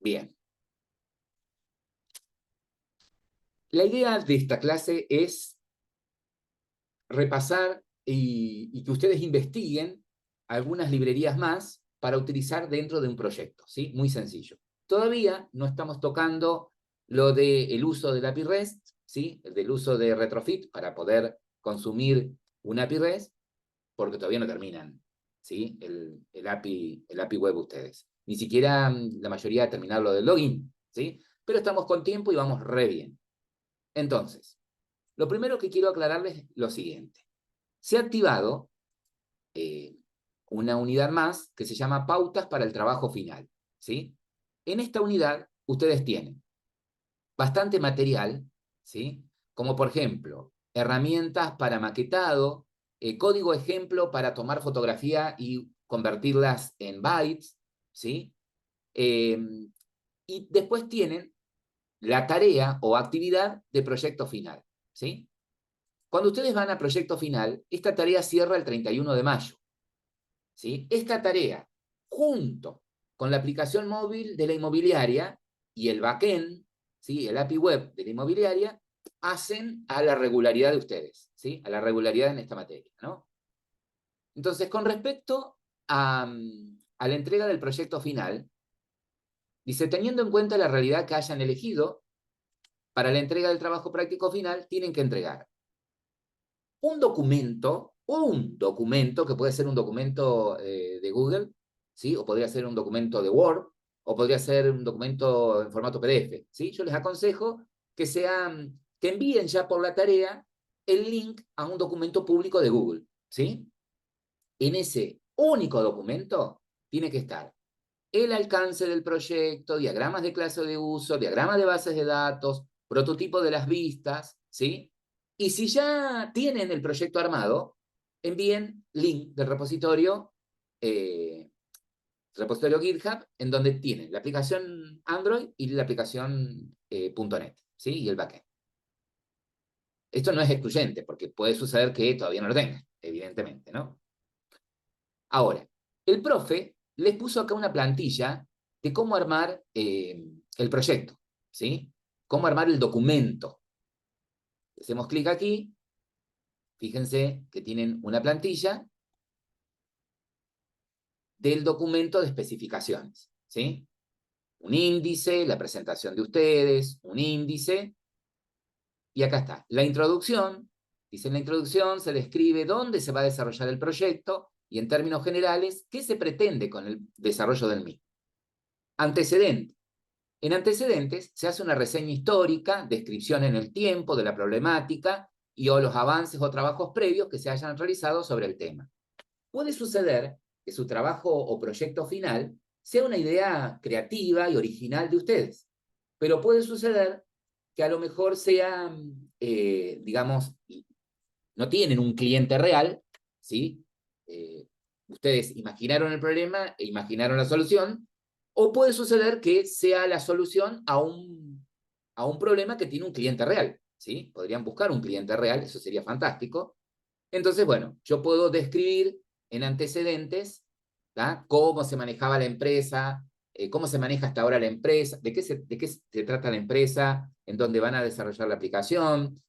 Bien. La idea de esta clase es repasar y que ustedes investiguen algunas librerías más para utilizar dentro de un proyecto, ¿sí? Muy sencillo. Todavía no estamos tocando lo del uso del API REST, ¿sí? Del uso de Retrofit para poder consumir un API REST, porque todavía no terminan, ¿sí? el API web ustedes. Ni siquiera la mayoría ha terminado lo del login, ¿sí? Pero estamos con tiempo y vamos re bien. Entonces, lo primero que quiero aclararles es lo siguiente. Se ha activado una unidad más que se llama Pautas para el Trabajo Final, ¿sí? En esta unidad ustedes tienen bastante material, ¿sí? Como por ejemplo, herramientas para maquetado, código ejemplo para tomar fotografía y convertirlas en bytes, ¿sí? Y después tienen la tarea o actividad de proyecto final, ¿sí? Cuando ustedes van a proyecto final, esta tarea cierra el 31 de mayo, ¿sí? Esta tarea, junto con la aplicación móvil de la inmobiliaria y el backend, ¿sí? El API web de la inmobiliaria, hacen a la regularidad de ustedes, ¿sí? A la regularidad en esta materia, ¿no? Entonces, con respecto a la entrega del proyecto final, dice, teniendo en cuenta la realidad que hayan elegido, para la entrega del trabajo práctico final, tienen que entregar un documento que puede ser un documento de Google, ¿sí? O podría ser un documento de Word, o podría ser un documento en formato PDF, ¿sí? Yo les aconsejo que envíen ya por la tarea el link a un documento público de Google, ¿sí? En ese único documento tiene que estar el alcance del proyecto, diagramas de clase de uso, diagramas de bases de datos, prototipo de las vistas, ¿sí? Y si ya tienen el proyecto armado, envíen link del repositorio GitHub, en donde tienen la aplicación Android y la aplicación .NET, ¿sí? Y el backend. Esto no es excluyente, porque puede suceder que todavía no lo tengan, evidentemente, ¿no? Ahora, el profe les puso acá una plantilla de cómo armar el proyecto, ¿sí? Cómo armar el documento. Hacemos clic aquí, fíjense que tienen una plantilla del documento de especificaciones, ¿sí? Un índice, la presentación de ustedes, un índice, y acá está, la introducción. Dice en la introducción se describe dónde se va a desarrollar el proyecto y en términos generales, qué se pretende con el desarrollo del mismo. Antecedente. En antecedentes se hace una reseña histórica, descripción en el tiempo de la problemática y o los avances o trabajos previos que se hayan realizado sobre el tema. Puede suceder que su trabajo o proyecto final sea una idea creativa y original de ustedes, pero puede suceder que a lo mejor sea, digamos, no tienen un cliente real, ¿sí? Ustedes imaginaron el problema e imaginaron la solución, o puede suceder que sea la solución a un problema que tiene un cliente real, ¿sí? Podrían buscar un cliente real, eso sería fantástico. Entonces, bueno, yo puedo describir en antecedentes, ¿tá? Cómo se manejaba la empresa, cómo se maneja hasta ahora la empresa, de qué se trata la empresa, en dónde van a desarrollar la aplicación,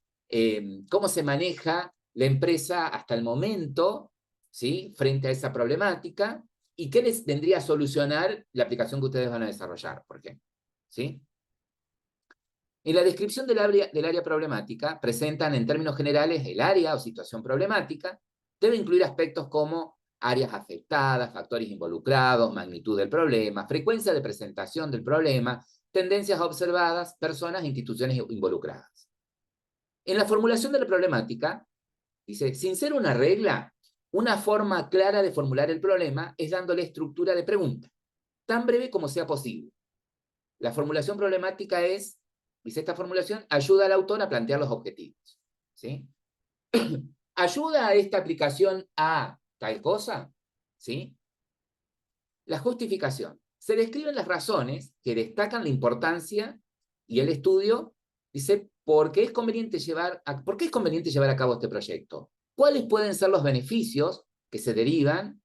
cómo se maneja la empresa hasta el momento, ¿sí? Frente a esa problemática, y qué les vendría a solucionar la aplicación que ustedes van a desarrollar, por ejemplo, ¿sí? En la descripción del área problemática, presentan en términos generales el área o situación problemática, debe incluir aspectos como áreas afectadas, factores involucrados, magnitud del problema, frecuencia de presentación del problema, tendencias observadas, personas e instituciones involucradas. En la formulación de la problemática, dice, sin ser una regla, una forma clara de formular el problema es dándole estructura de pregunta, tan breve como sea posible. La formulación problemática es, dice esta formulación, ayuda al autor a plantear los objetivos, ¿sí? ¿Ayuda a esta aplicación a tal cosa? ¿Sí? La justificación. Se describen las razones que destacan la importancia y el estudio, dice, ¿por qué es conveniente llevar a cabo este proyecto? ¿Cuáles pueden ser los beneficios que se derivan?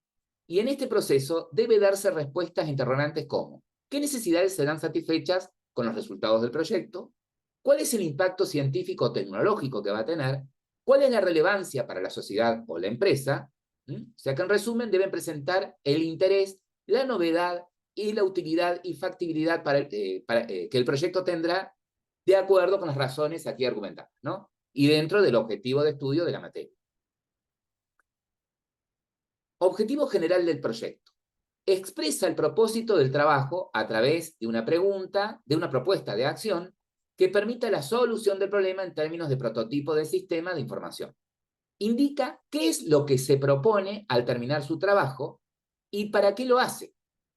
Y en este proceso debe darse respuestas interrogantes como, ¿Qué necesidades serán satisfechas con los resultados del proyecto? ¿Cuál es el impacto científico o tecnológico que va a tener? ¿Cuál es la relevancia para la sociedad o la empresa? O sea que en resumen deben presentar el interés, la novedad y la utilidad y factibilidad que el proyecto tendrá de acuerdo con las razones aquí argumentadas, ¿no? Y dentro del objetivo de estudio de la materia. Objetivo general del proyecto. Expresa el propósito del trabajo a través de una pregunta, de una propuesta de acción que permita la solución del problema en términos de prototipo de sistema de información. Indica qué es lo que se propone al terminar su trabajo y para qué lo hace.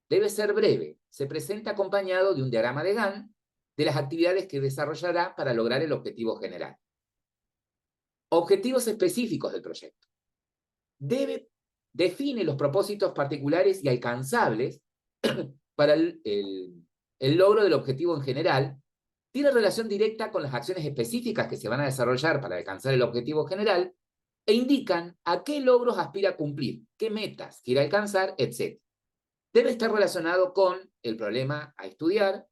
Debe ser breve. Se presenta acompañado de un diagrama de Gantt de las actividades que desarrollará para lograr el objetivo general. Objetivos específicos del proyecto. Define los propósitos particulares y alcanzables para el logro del objetivo en general. Tiene relación directa con las acciones específicas que se van a desarrollar para alcanzar el objetivo general e indican a qué logros aspira a cumplir, qué metas quiere alcanzar, etc. Debe estar relacionado con el problema a estudiar,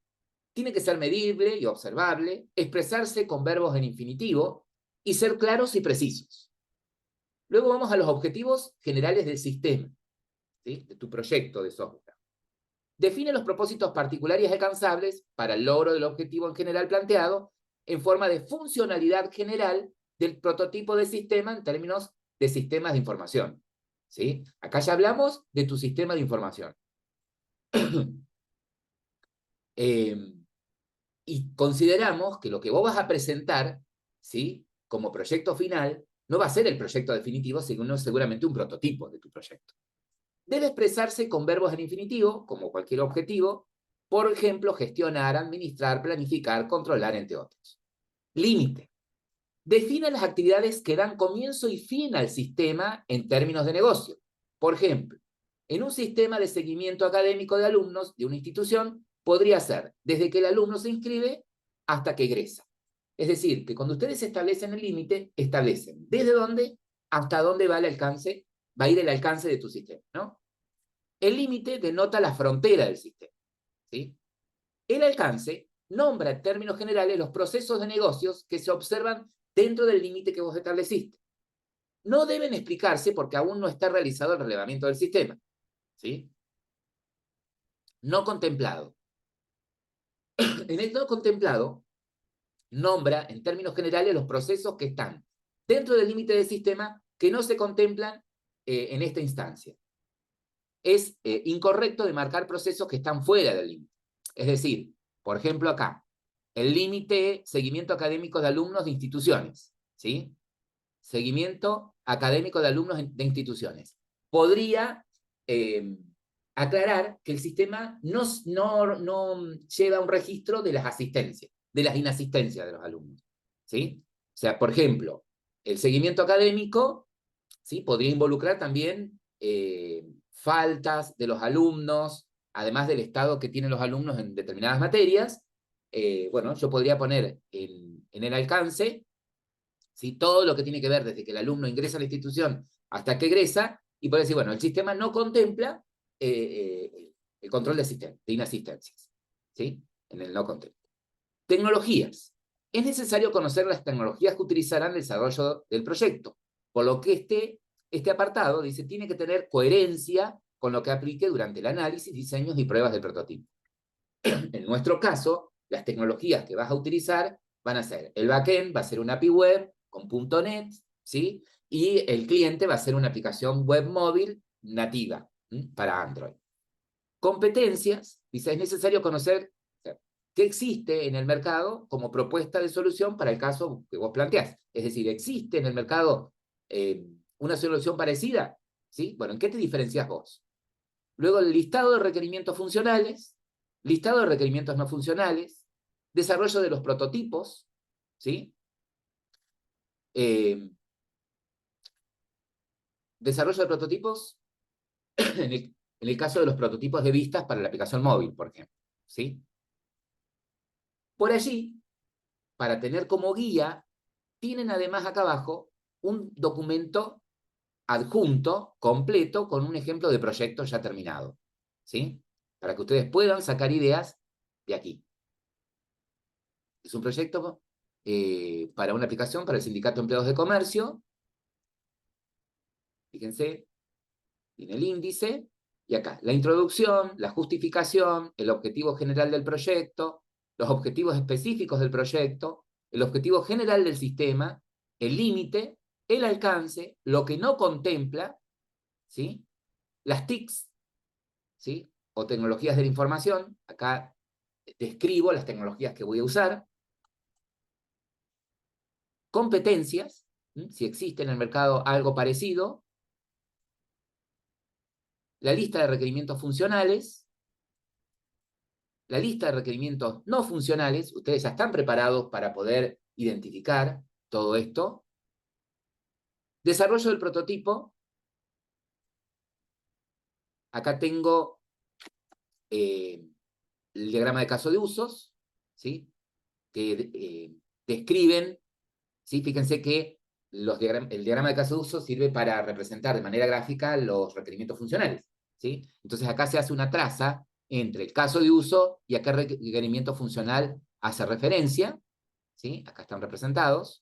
tiene que ser medible y observable, expresarse con verbos en infinitivo y ser claros y precisos. Luego vamos a los objetivos generales del sistema, ¿sí? De tu proyecto de software. Define los propósitos particulares y alcanzables para el logro del objetivo en general planteado en forma de funcionalidad general del prototipo de sistema en términos de sistemas de información, ¿sí? Acá ya hablamos de tu sistema de información. Y consideramos que lo que vos vas a presentar, ¿sí? Como proyecto final, no va a ser el proyecto definitivo, sino seguramente un prototipo de tu proyecto. Debe expresarse con verbos en infinitivo, como cualquier objetivo, por ejemplo, gestionar, administrar, planificar, controlar, entre otros. Límite. Define las actividades que dan comienzo y fin al sistema en términos de negocio. Por ejemplo, en un sistema de seguimiento académico de alumnos de una institución, podría ser desde que el alumno se inscribe hasta que egresa. Es decir, que cuando ustedes establecen el límite, establecen desde dónde hasta dónde va a ir el alcance de tu sistema, ¿no? El límite denota la frontera del sistema, ¿sí? El alcance nombra en términos generales los procesos de negocios que se observan dentro del límite que vos estableciste. No deben explicarse porque aún no está realizado el relevamiento del sistema, ¿sí? No contemplado. En el no contemplado, nombra en términos generales los procesos que están dentro del límite del sistema que no se contemplan en esta instancia. Es incorrecto demarcar procesos que están fuera del límite. Es decir, por ejemplo acá, el límite seguimiento académico de alumnos de instituciones, ¿sí? Seguimiento académico de alumnos de instituciones. Podría aclarar que el sistema no lleva un registro de las asistencias, de las inasistencias de los alumnos, ¿sí? O sea, por ejemplo, el seguimiento académico, ¿sí? Podría involucrar también faltas de los alumnos, además del estado que tienen los alumnos en determinadas materias. Bueno, yo podría poner en el alcance, ¿sí? Todo lo que tiene que ver desde que el alumno ingresa a la institución hasta que egresa, y poder decir, bueno, el sistema no contempla el control de inasistencias, ¿sí? En el no contempla. Tecnologías. Es necesario conocer las tecnologías que utilizarán el desarrollo del proyecto, por lo que este apartado dice tiene que tener coherencia con lo que aplique durante el análisis, diseños y pruebas del prototipo. En nuestro caso, las tecnologías que vas a utilizar van a ser el backend, va a ser una API web con .NET, ¿sí? Y el cliente va a ser una aplicación web móvil nativa para Android. Competencias, dice, es necesario conocer qué existe en el mercado como propuesta de solución para el caso que vos planteás. Es decir, ¿existe en el mercado una solución parecida? ¿Sí? Bueno, ¿en qué te diferencias vos? Luego el listado de requerimientos funcionales, listado de requerimientos no funcionales, desarrollo de los prototipos, ¿sí? Desarrollo de prototipos en el caso de los prototipos de vistas para la aplicación móvil, por ejemplo, ¿sí? Por allí, para tener como guía, tienen además acá abajo un documento adjunto, completo, con un ejemplo de proyecto ya terminado, ¿sí? para que ustedes puedan sacar ideas de aquí. Es un proyecto para una aplicación para el Sindicato de Empleados de Comercio. Fíjense, tiene el índice, y acá, la introducción, la justificación, el objetivo general del proyecto, los objetivos específicos del proyecto, el objetivo general del sistema, el límite, el alcance, lo que no contempla, ¿sí? Las TICs, ¿sí? O tecnologías de la información. Acá describo las tecnologías que voy a usar. Competencias, ¿sí? Si existe en el mercado algo parecido. La lista de requerimientos funcionales, la lista de requerimientos no funcionales. Ustedes ya están preparados para poder identificar todo esto. Desarrollo del prototipo. Acá tengo el diagrama de caso de usos, ¿sí? Que describen, ¿sí? Fíjense que el diagrama de caso de uso sirve para representar de manera gráfica los requerimientos funcionales, ¿sí? Entonces acá se hace una traza entre el caso de uso y a qué requerimiento funcional hace referencia, ¿sí? Acá están representados.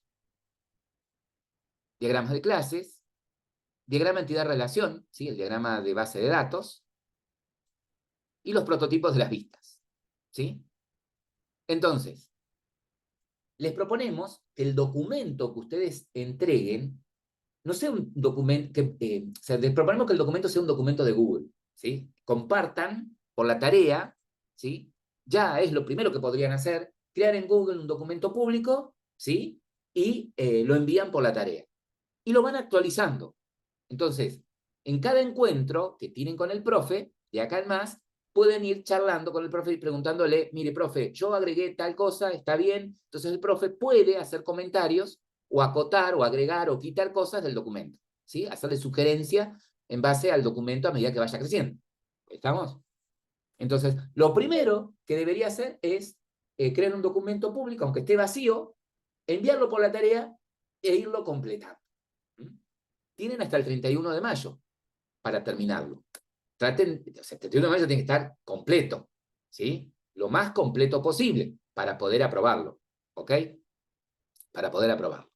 Diagramas de clases, diagrama entidad-relación, ¿sí? El diagrama de base de datos, y los prototipos de las vistas, ¿sí? Entonces, les proponemos que el documento que ustedes entreguen no sea un documento, o sea, les proponemos que el documento sea un documento de Google, ¿sí? Compartan por la tarea, ¿sí? Ya es lo primero que podrían hacer, crear en Google un documento público, ¿sí? Y lo envían por la tarea. Y lo van actualizando. Entonces, en cada encuentro que tienen con el profe, de acá en más, pueden ir charlando con el profe y preguntándole, mire, profe, yo agregué tal cosa, ¿está bien? Entonces el profe puede hacer comentarios o acotar o agregar o quitar cosas del documento, ¿sí? Hacerle sugerencia en base al documento a medida que vaya creciendo. ¿Estamos? Entonces, lo primero que debería hacer es crear un documento público, aunque esté vacío, enviarlo por la tarea e irlo completando. Tienen hasta el 31 de mayo para terminarlo. Traten, o sea, el 31 de mayo tiene que estar completo, ¿sí? Lo más completo posible para poder aprobarlo, ¿ok? Para poder aprobarlo.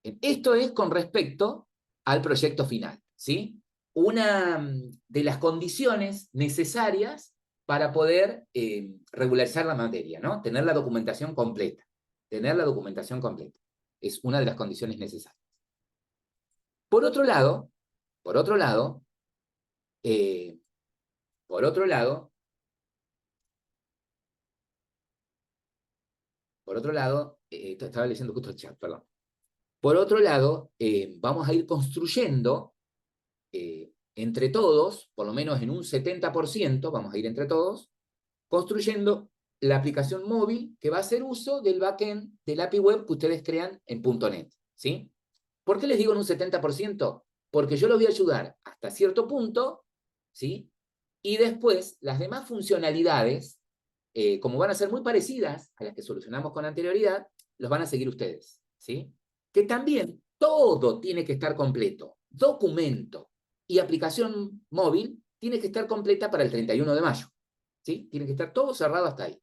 Esto es con respecto al proyecto final, ¿sí? Una de las condiciones necesarias para poder regularizar la materia, ¿no? Tener la documentación completa. Tener la documentación completa. Es una de las condiciones necesarias. Por otro lado, por otro lado, eh, por otro lado, estaba leyendo justo el chat, perdón. Por otro lado, vamos a ir construyendo entre todos, por lo menos en un 70%, vamos a ir entre todos, construyendo la aplicación móvil que va a hacer uso del backend del API web que ustedes crean en .NET, ¿sí? ¿Por qué les digo en un 70%? Porque yo los voy a ayudar hasta cierto punto, ¿sí? Y después, las demás funcionalidades, como van a ser muy parecidas a las que solucionamos con anterioridad, los van a seguir ustedes, ¿sí? Que también todo tiene que estar completo. Documento y aplicación móvil tiene que estar completa para el 31 de mayo, ¿sí? Tiene que estar todo cerrado hasta ahí.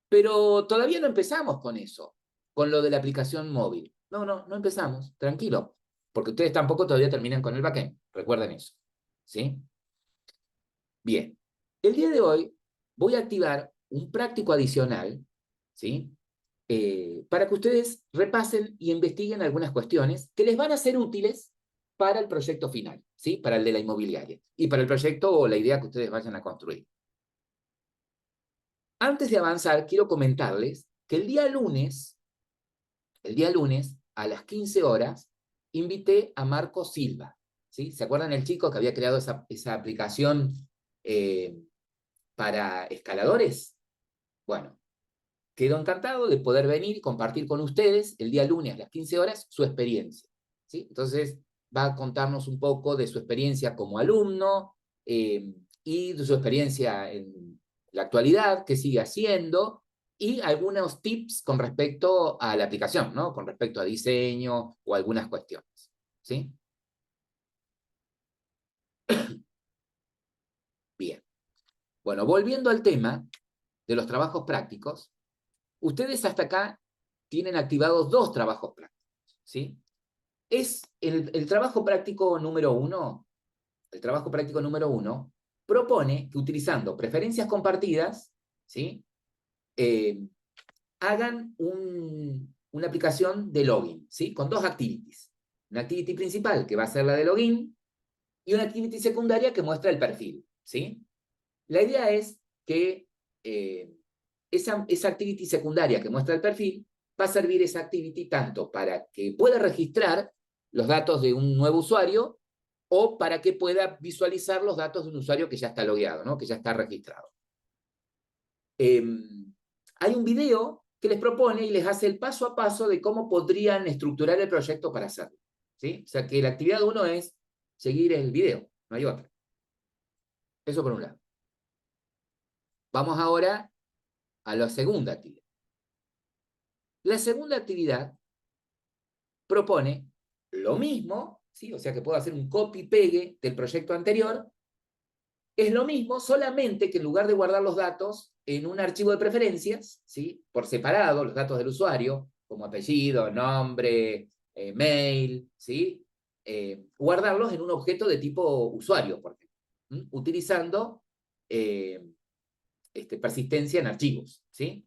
Pero todavía no empezamos con eso, con lo de la aplicación móvil. No empezamos, tranquilo, porque ustedes tampoco todavía terminan con el backend, recuerden eso, ¿sí? Bien, el día de hoy voy a activar un práctico adicional, ¿sí? Para que ustedes repasen y investiguen algunas cuestiones que les van a ser útiles para el proyecto final, ¿sí? Para el de la inmobiliaria y para el proyecto o la idea que ustedes vayan a construir. Antes de avanzar, quiero comentarles que el día lunes, a las 15 horas, invité a Marco Silva, ¿sí? ¿Se acuerdan el chico que había creado esa aplicación para escaladores? Bueno, quedó encantado de poder venir y compartir con ustedes el día lunes a las 15 horas su experiencia, ¿sí? Entonces, va a contarnos un poco de su experiencia como alumno y de su experiencia en la actualidad, qué sigue haciendo, y algunos tips con respecto a la aplicación, ¿no? Con respecto a diseño o algunas cuestiones, ¿sí? Bien. Bueno, volviendo al tema de los trabajos prácticos, ustedes hasta acá tienen activados 2 trabajos prácticos, ¿sí? Es el trabajo práctico número 1, el trabajo práctico número 1 propone que utilizando preferencias compartidas, ¿sí? Hagan una aplicación de login, ¿sí? Con 2 activities. Una activity principal, que va a ser la de login, y una activity secundaria que muestra el perfil, ¿sí? La idea es que esa activity secundaria que muestra el perfil va a servir esa activity tanto para que pueda registrar los datos de un nuevo usuario o para que pueda visualizar los datos de un usuario que ya está logueado, ¿no? Que ya está registrado. Hay un video que les propone y les hace el paso a paso de cómo podrían estructurar el proyecto para hacerlo, ¿sí? O sea que la actividad 1 es seguir el video, no hay otra. Eso por un lado. Vamos ahora a la segunda actividad. La segunda actividad propone lo mismo, ¿sí? O sea que puedo hacer un copy-pegue del proyecto anterior. Es lo mismo, solamente que en lugar de guardar los datos en un archivo de preferencias, ¿sí? Por separado, los datos del usuario, como apellido, nombre, mail, ¿sí? Guardarlos en un objeto de tipo usuario, por ejemplo, utilizando persistencia en archivos, ¿sí?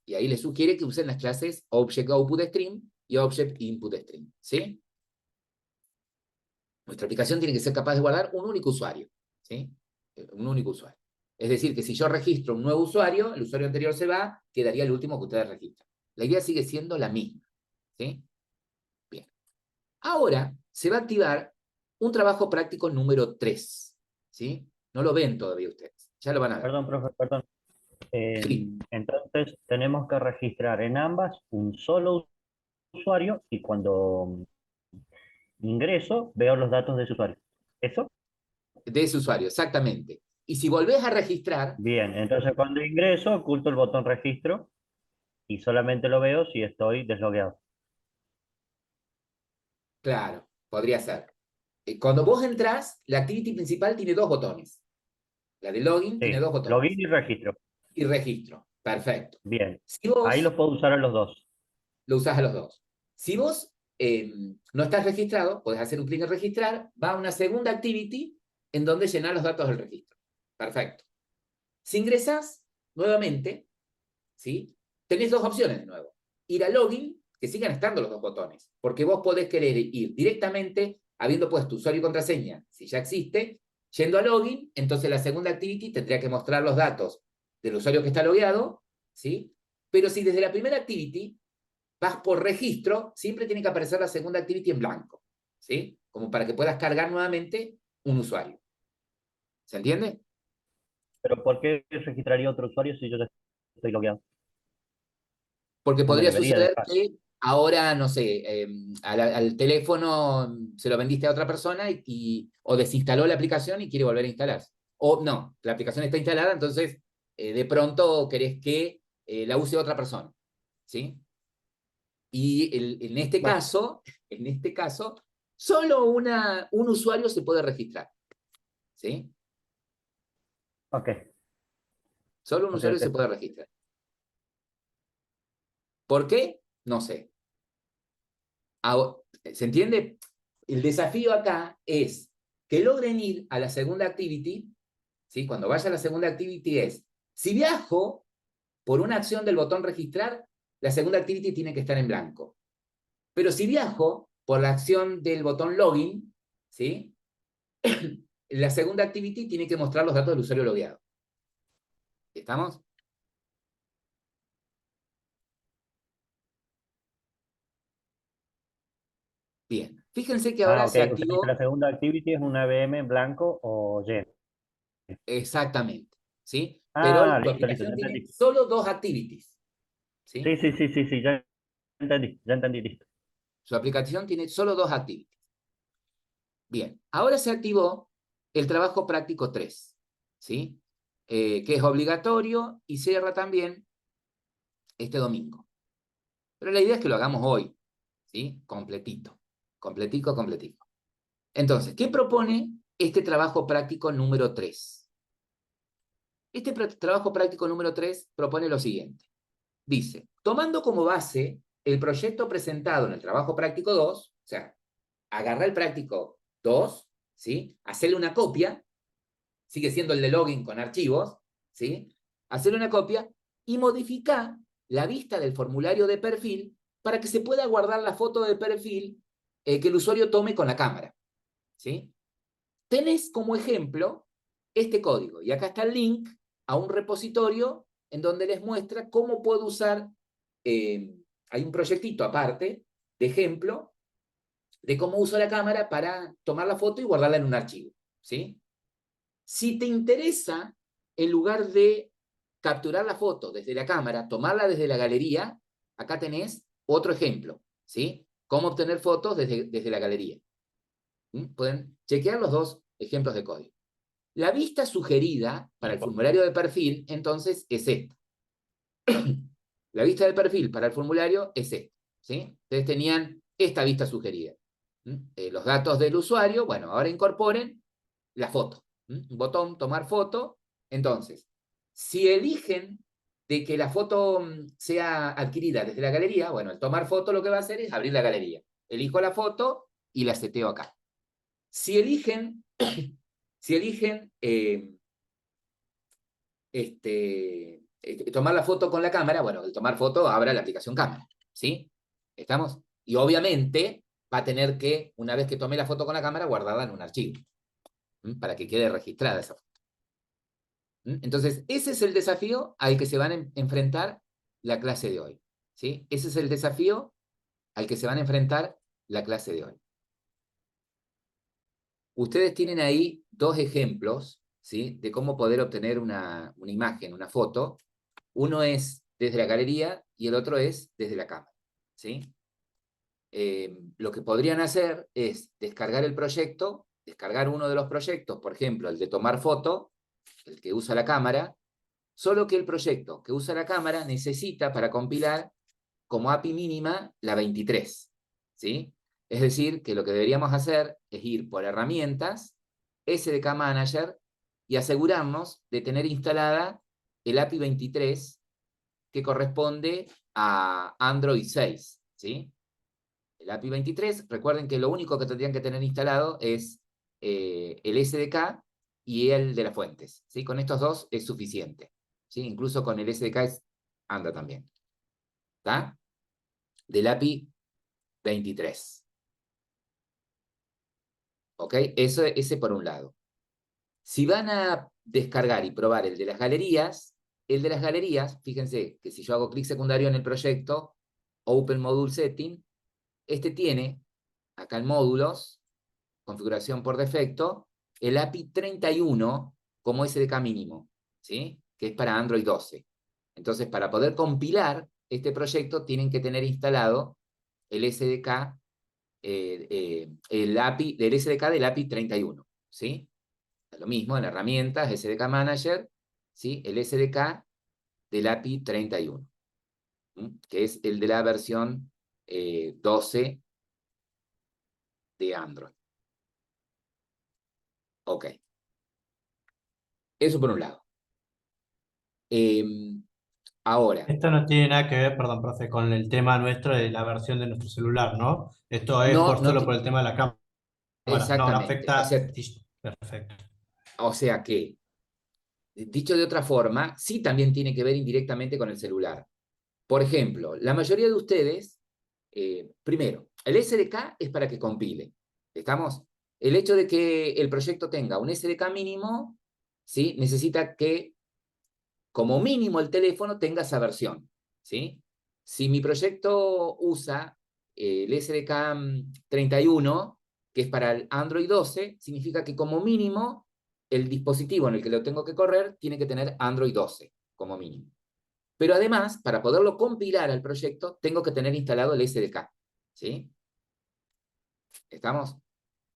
Y ahí les sugiere que usen las clases ObjectOutputStream y ObjectInputStream, ¿sí? Nuestra aplicación tiene que ser capaz de guardar un único usuario, ¿sí? Un único usuario. Es decir, que si yo registro un nuevo usuario, el usuario anterior se va, quedaría el último que ustedes registran. La idea sigue siendo la misma, ¿sí? Bien. Ahora se va a activar un trabajo práctico número 3, ¿sí? No lo ven todavía ustedes, ya lo van a ver. Perdón, profe, perdón. Sí, Entonces tenemos que registrar en ambas un solo usuario y cuando ingreso veo los datos de ese usuario. ¿Eso? de ese usuario, exactamente. Y si volvés a registrar, Bien, entonces cuando ingreso oculto el botón registro y solamente lo veo si estoy deslogueado. claro, podría ser. Cuando vos entrás, la activity principal tiene 2 botones. La de login tiene Sí, 2 login botones. y registro. Y registro. Perfecto. Bien, Si ahí vos los puedo usar a los dos. lo usás a los dos. Si vos no estás registrado, podés hacer un clic en registrar, va a una segunda activity en donde llenar los datos del registro. Perfecto. Si ingresás nuevamente, ¿sí? Tenés 2 opciones de nuevo. Ir a login, que sigan estando los 2 botones, porque vos podés querer ir directamente, habiendo puesto usuario y contraseña, si ya existe, yendo a login, entonces la segunda activity tendría que mostrar los datos del usuario que está logueado, ¿sí? Pero si desde la primera activity vas por registro, siempre tiene que aparecer la segunda activity en blanco, ¿sí? Como para que puedas cargar nuevamente un usuario. ¿Se entiende? Pero ¿por qué registraría otro usuario si yo ya estoy logueado? Porque No me podría debería suceder dejar. que ahora, no sé, al teléfono se lo vendiste a otra persona o desinstaló la aplicación y quiere volver a instalarse. O no, la aplicación está instalada, entonces de pronto querés que la use otra persona, ¿sí? Y Bueno, en este caso, solo un usuario se puede registrar, ¿sí? ok, Solo un ok, usuario se ok. puede registrar. ¿Por qué? No sé. ¿Se entiende? El desafío acá es que logren ir a la segunda activity, ¿sí? Cuando vaya a la segunda activity es, si viajo por una acción del botón registrar, la segunda activity tiene que estar en blanco. Pero si viajo por la acción del botón login, ¿sí? La segunda activity tiene que mostrar los datos del usuario logueado. ¿Estamos? Bien. Fíjense que ahora Ah, ok, se o sea que la activó segunda activity es una VM blanco o lleno. exactamente, ¿sí? Pero Ah, tu listo, listo, ya aplicación tiene entendí. solo 2 activities, Sí, ¿sí? sí, sí, sí, sí, ya entendí, listo. Su aplicación tiene solo 2 activities. Bien, ahora se activó el trabajo práctico 3, ¿sí? Que es obligatorio y cierra también este domingo. Pero la idea es que lo hagamos hoy, ¿sí? Completito, completico, completico. Entonces, ¿qué propone este trabajo práctico número 3? Este trabajo práctico número 3 propone lo siguiente. Dice, tomando como base el proyecto presentado en el trabajo práctico 2, o sea, agarrar el práctico 2, ¿sí? Hacerle una copia, sigue siendo el de login con archivos, ¿sí? Hacerle una copia y modificar la vista del formulario de perfil para que se pueda guardar la foto de perfil que el usuario tome con la cámara, ¿sí? Tenés como ejemplo este código, y acá está el link a un repositorio en donde les muestra cómo puedo usar, hay un proyectito aparte de ejemplo de cómo uso la cámara para tomar la foto y guardarla en un archivo, ¿sí? Si te interesa, en lugar de capturar la foto desde la cámara, tomarla desde la galería, acá tenés otro ejemplo, ¿sí? Cómo obtener fotos desde la galería. Pueden chequear los dos ejemplos de código. La vista sugerida para el formulario de perfil, entonces, es esta. La vista de perfil para el formulario es esta, ¿sí? Ustedes tenían esta vista sugerida. Los datos del usuario, bueno, ahora incorporen la foto. Un botón, tomar foto. Entonces, si eligen de que la foto sea adquirida desde la galería, bueno, el tomar foto lo que va a hacer es abrir la galería. Elijo la foto y la seteo acá. Si eligen, si eligen tomar la foto con la cámara, bueno, el tomar foto abra la aplicación cámara, ¿sí? ¿Estamos? Y obviamente va a tener que, una vez que tome la foto con la cámara, guardarla en un archivo, para que quede registrada esa foto. Entonces, ese es el desafío al que se van a enfrentar la clase de hoy, ¿sí? Ese es el desafío al que se van a enfrentar la clase de hoy. Ustedes tienen ahí dos ejemplos, ¿sí? De cómo poder obtener una imagen, una foto. Uno es desde la galería y el otro es desde la cámara, ¿sí? Lo que podrían hacer es descargar el proyecto, descargar uno de los proyectos, por ejemplo, el de tomar foto, el que usa la cámara, solo que el proyecto que usa la cámara necesita para compilar como API mínima la 23, ¿sí? Es decir, que lo que deberíamos hacer es ir por herramientas, SDK Manager, y asegurarnos de tener instalada el API 23 que corresponde a Android 6, ¿sí? El API 23, recuerden que lo único que tendrían que tener instalado es el SDK y el de las fuentes, ¿sí? Con estos dos es suficiente, ¿sí? Incluso con el SDK anda también, ¿está? Del API 23. ¿Ok? Eso, ese por un lado. Si van a descargar y probar el de las galerías, fíjense que si yo hago clic secundario en el proyecto, Open Module Setting, este tiene, acá en módulos, configuración por defecto, el API 31 como SDK mínimo, ¿sí? Que es para Android 12. Entonces, para poder compilar este proyecto, tienen que tener instalado el SDK, el API, del SDK del API 31, ¿sí? Lo mismo en herramientas, SDK Manager, ¿sí? El SDK del API 31, que es el de la versión 12 de Android. Ok. Eso por un lado. Ahora, Esto no tiene nada que ver, perdón, profe, con el tema nuestro de la versión de nuestro celular, ¿no? Esto es no, solo por el tema de la cámara. No, no exactamente. afecta. Perfecto. O sea que, dicho de otra forma, sí también tiene que ver indirectamente con el celular. Por ejemplo, la mayoría de ustedes, primero, el SDK es para que compile. ¿Estamos? El hecho de que el proyecto tenga un SDK mínimo, ¿sí? Necesita que, como mínimo, el teléfono tenga esa versión, ¿sí? Si mi proyecto usa el SDK 31, que es para el Android 12, significa que como mínimo el dispositivo en el que lo tengo que correr tiene que tener Android 12, como mínimo. Pero además, para poderlo compilar al proyecto, tengo que tener instalado el SDK, ¿sí? ¿Estamos?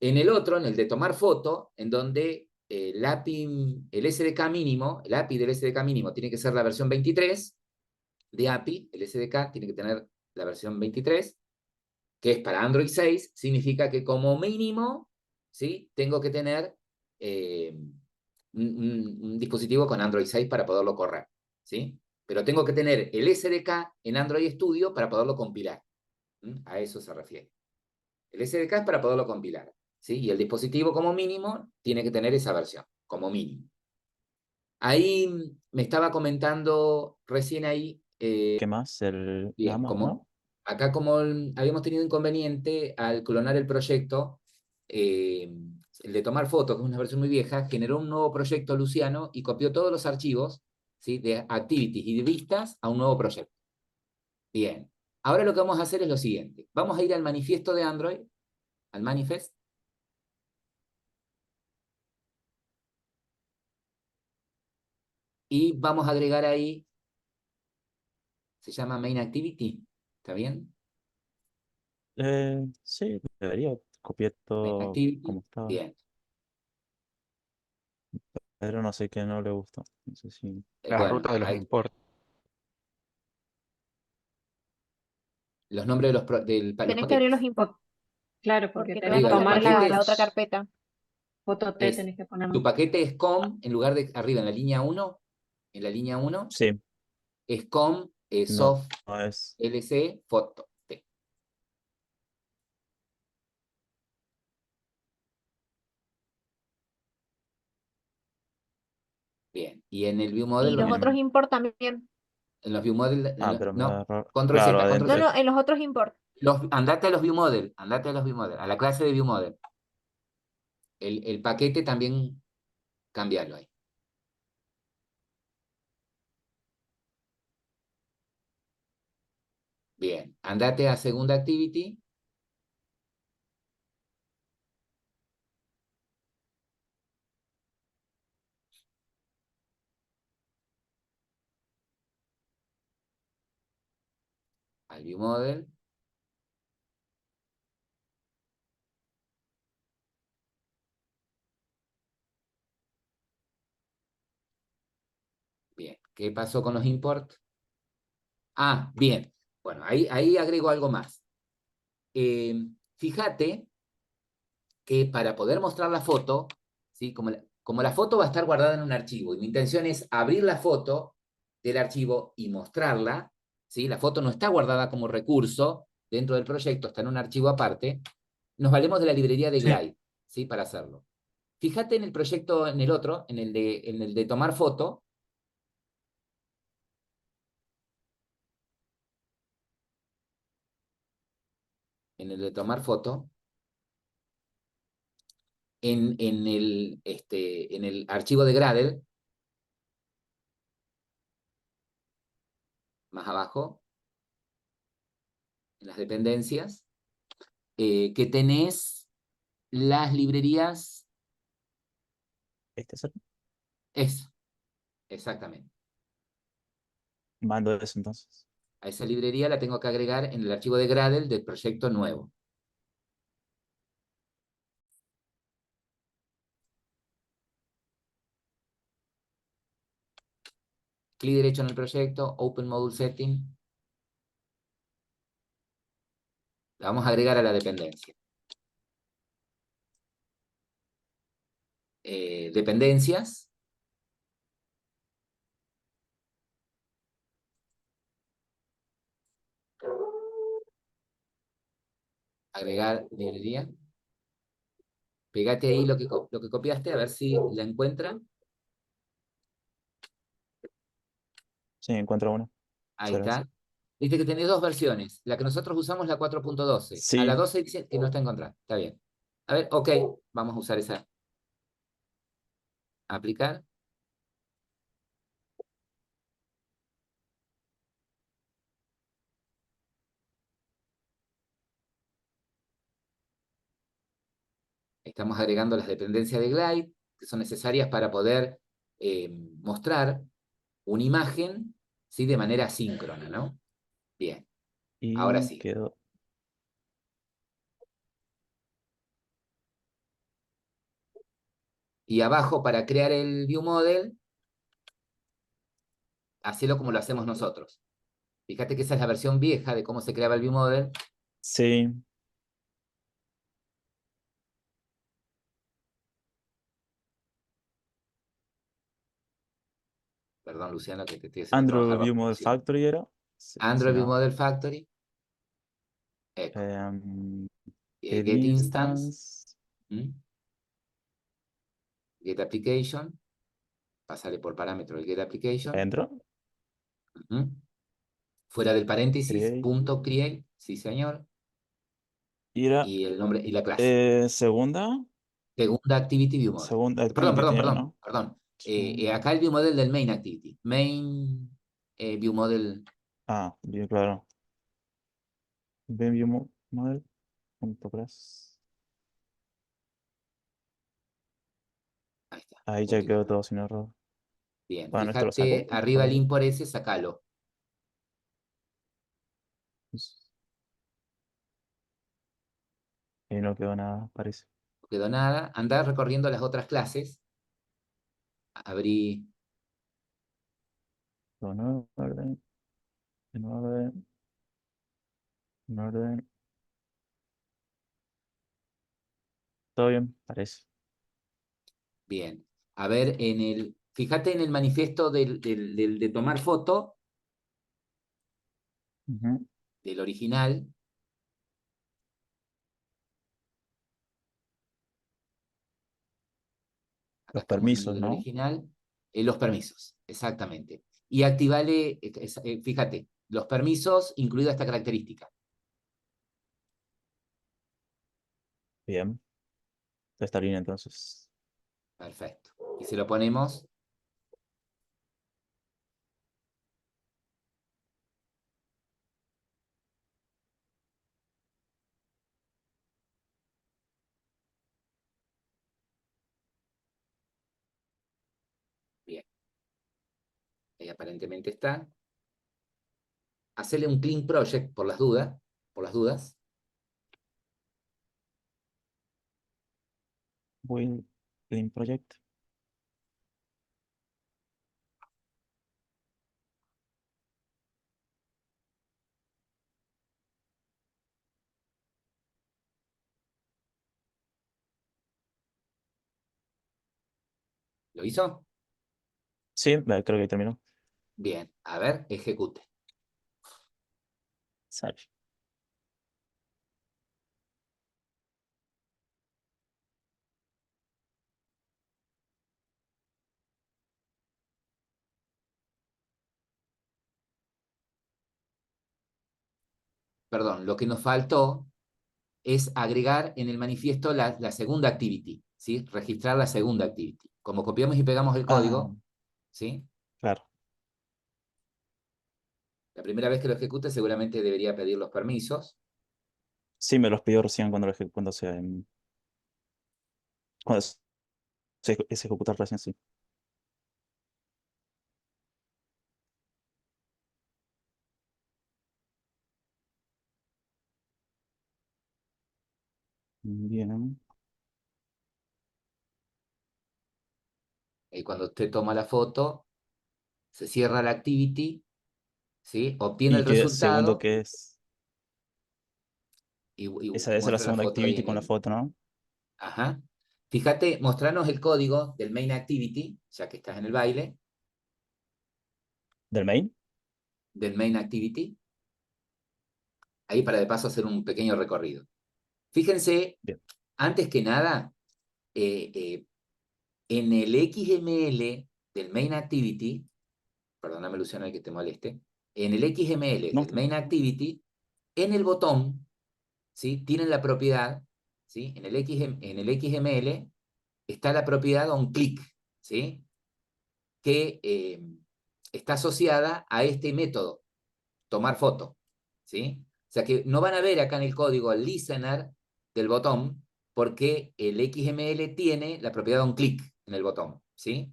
En el otro, en el de tomar foto, en donde el API, el SDK mínimo, el API del SDK mínimo tiene que ser la versión 23 de API, el SDK tiene que tener la versión 23, que es para Android 6, significa que como mínimo, ¿sí? Tengo que tener un dispositivo con Android 6 para poderlo correr, ¿sí? Pero tengo que tener el SDK en Android Studio para poderlo compilar. A eso se refiere. El SDK es para poderlo compilar, ¿sí? Y el dispositivo como mínimo tiene que tener esa versión, como mínimo. Ahí me estaba comentando recién ahí, ¿Qué más? bien, ¿no? acá como habíamos tenido inconveniente al clonar el proyecto, el de tomar fotos, que es una versión muy vieja, generó un nuevo proyecto Luciano y copió todos los archivos, ¿sí? De activities y de vistas a un nuevo proyecto. Bien, ahora lo que vamos a hacer es lo siguiente. Vamos a ir al manifiesto de Android, al manifest, y vamos a agregar ahí, se llama main activity, ¿está bien? Sí, debería. Copié Main todo activity, como estaba. bien. Pero no sé qué no le gustó. No sé si. La Bueno, ruta de los ahí, imports. los nombres de los Tenés que abrir los paquetes. imports, Claro, porque porque tenés tenés Arriba que que de los tomar poner la paquetes otra carpeta. foto T, es, tenés que poner. tu paquete es com, en lugar de arriba en la línea 1, en la línea 1, Sí, es com, no, soft, no es. lc, foto. T. Bien, y en el view model Y lo los otros mismo. imports también. En los view model, Pero me da no, error. control Claro, Z, control adentro. No, Z. no, en los otros imports. Andate a los view model, andate a los view model, a la clase de view model. El paquete también cambiarlo ahí. Bien, andate a segunda activity. Al view model. Bien, ¿qué pasó con los imports? Ah, bien. Bueno, ahí agrego algo más. Fíjate que para poder mostrar la foto, ¿sí? Como la foto va a estar guardada en un archivo y mi intención es abrir la foto del archivo y mostrarla, ¿sí? La foto no está guardada como recurso dentro del proyecto, está en un archivo aparte, nos valemos de la librería de Sí. Glide, ¿sí? Para hacerlo. Fíjate en el proyecto, en el otro, en el de tomar foto. En el de tomar foto, en el archivo de Gradle, más abajo, en las dependencias, que tenés las librerías, Este es el eso, exactamente. mando de eso entonces. A esa librería la tengo que agregar en el archivo de Gradle del proyecto nuevo. Clic derecho en el proyecto, Open Module Setting. La vamos a agregar a la dependencia. Dependencias. Agregar librería. Pegate ahí lo que copiaste, a ver si la encuentra. Sí, encuentro uno. Ahí Muchas gracias. está. Viste que tenés dos versiones. La que nosotros usamos es la 4.12. A la Sí, 12 dice que no está encontrada. Está bien. A ver, ok. Vamos a usar esa. Aplicar. Estamos agregando las dependencias de Glide, que son necesarias para poder mostrar una imagen, ¿sí? De manera asíncrona, ¿no? Bien. Ahora y sí. quedó. Y abajo, para crear el view model, hacelo como lo hacemos nosotros. Fíjate que esa es la versión vieja de cómo se creaba el view model. Sí, Perdón, Luciano, que te estoy haciendo Android trabajar View bajo Model presión. Factory era. Sí, Android View ¿no? Model Factory. Eco. Get Get Instance. Instance. ¿Mm? Get Application. Pasarle por parámetro el Get Application. Entro. Ujú. Fuera del paréntesis, Create. punto create. Sí, señor. Y era Y el nombre y la clase. segunda. Segunda Activity View Model. Segunda Perdón, activity perdón, era, perdón, ¿no? perdón. Sí. Acá el View Model del Main Activity. Main View Model. Ah, bien claro. Bien View Model. Punto class. Ahí está. Ahí ya Puntito. quedó todo sin error. Bien, Bueno, esto lo saco. fíjate, arriba el import ese, sacalo. Y no quedó nada, parece. No quedó nada. Andá recorriendo las otras clases. Abrí. En orden. En orden. En orden. Todo bien, parece. Bien. A ver, fíjate en el manifiesto de tomar foto, Ujú. del original. Acá Los estamos en el permisos, del ¿no? original. Los permisos, exactamente. Y activale, fíjate, los permisos, incluida esta característica. Bien. Está bien entonces. Perfecto. Y se lo ponemos. Bien. Ahí aparentemente está. Hacerle un clean project por las dudas. Por las dudas. Will Clean Project. ¿Lo hizo? Sí, creo que terminó. Bien. A ver, ejecute. Sale. Perdón, lo que nos faltó es agregar en el manifiesto la segunda activity, ¿sí? Registrar la segunda activity. Como copiamos y pegamos el Ah, código, ¿sí? claro. La primera vez que lo ejecute seguramente debería pedir los permisos. Sí, me los pidió recién cuando cuando se ejecuta recién, sí. Bien. Y cuando usted toma la foto, se cierra la activity, ¿sí? Obtiene Y el que segundo resultado que es. y Esa es la muestra la segunda foto ahí activity en con la el... foto, ¿no? Ajá. Fíjate, mostrarnos el código del main activity, ya que estás en el baile, ¿Del main? del main activity, ahí para de paso hacer un pequeño recorrido. Fíjense, Bien. antes que nada, en el XML del main activity, perdóname Luciano que te moleste, en el XML No, del main activity, en el botón, ¿sí? Tienen la propiedad, ¿sí? En el XML está la propiedad onClick, ¿sí? Que está asociada a este método, tomar foto, ¿sí? O sea que no van a ver acá en el código el listener del botón porque el XML tiene la propiedad onClick en el botón, ¿sí?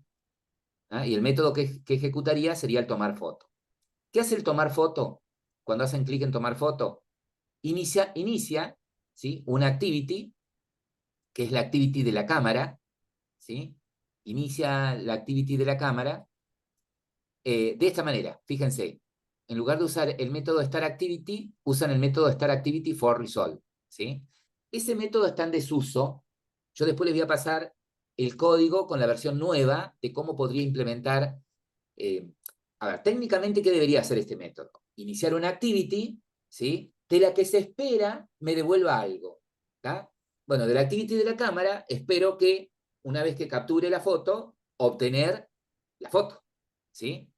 ¿Ah? Y el método que ejecutaría sería el tomar foto. ¿Qué hace el tomar foto? Cuando hacen clic en tomar foto, inicia, ¿sí? Una activity, que es la activity de la cámara, ¿sí? Inicia la activity de la cámara de esta manera. Fíjense, en lugar de usar el método startActivity, usan el método startActivity for resolve, ¿sí? Ese método está en desuso. Yo después les voy a pasar el código con la versión nueva de cómo podría implementar A ver, técnicamente, ¿qué debería hacer este método? Iniciar una activity, ¿sí? De la que se espera me devuelva algo. ¿Tá? Bueno, de la activity de la cámara, espero que una vez que capture la foto, obtener la foto. ¿Sí?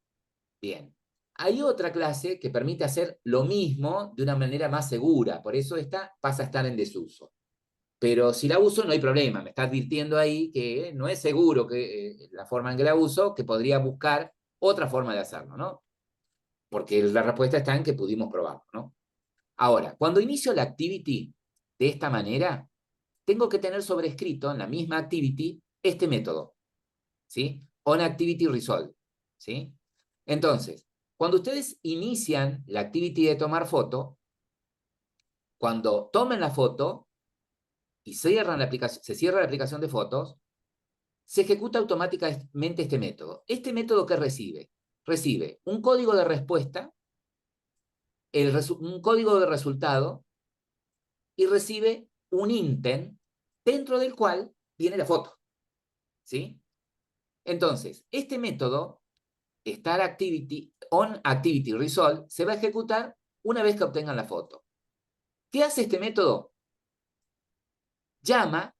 Bien. Hay otra clase que permite hacer lo mismo de una manera más segura, por eso esta pasa a estar en desuso. Pero si la uso no hay problema, me está advirtiendo ahí que no es seguro que la forma en que la uso, que podría buscar otra forma de hacerlo, ¿no? Porque la respuesta está en que pudimos probarlo, ¿no? Ahora, cuando inicio la activity de esta manera, tengo que tener sobrescrito en la misma activity este método, ¿sí? OnActivityResolve, ¿sí? Entonces, cuando ustedes inician la activity de tomar foto, cuando tomen la foto y cierran la aplicación, se cierra la aplicación de fotos, se ejecuta automáticamente este método. ¿Este método qué recibe? Recibe un código de respuesta, un código de resultado, y recibe un intent dentro del cual viene la foto. ¿Sí? Entonces, este método, OnActivityResolve, se va a ejecutar una vez que obtengan la foto. ¿Qué hace este método? Llama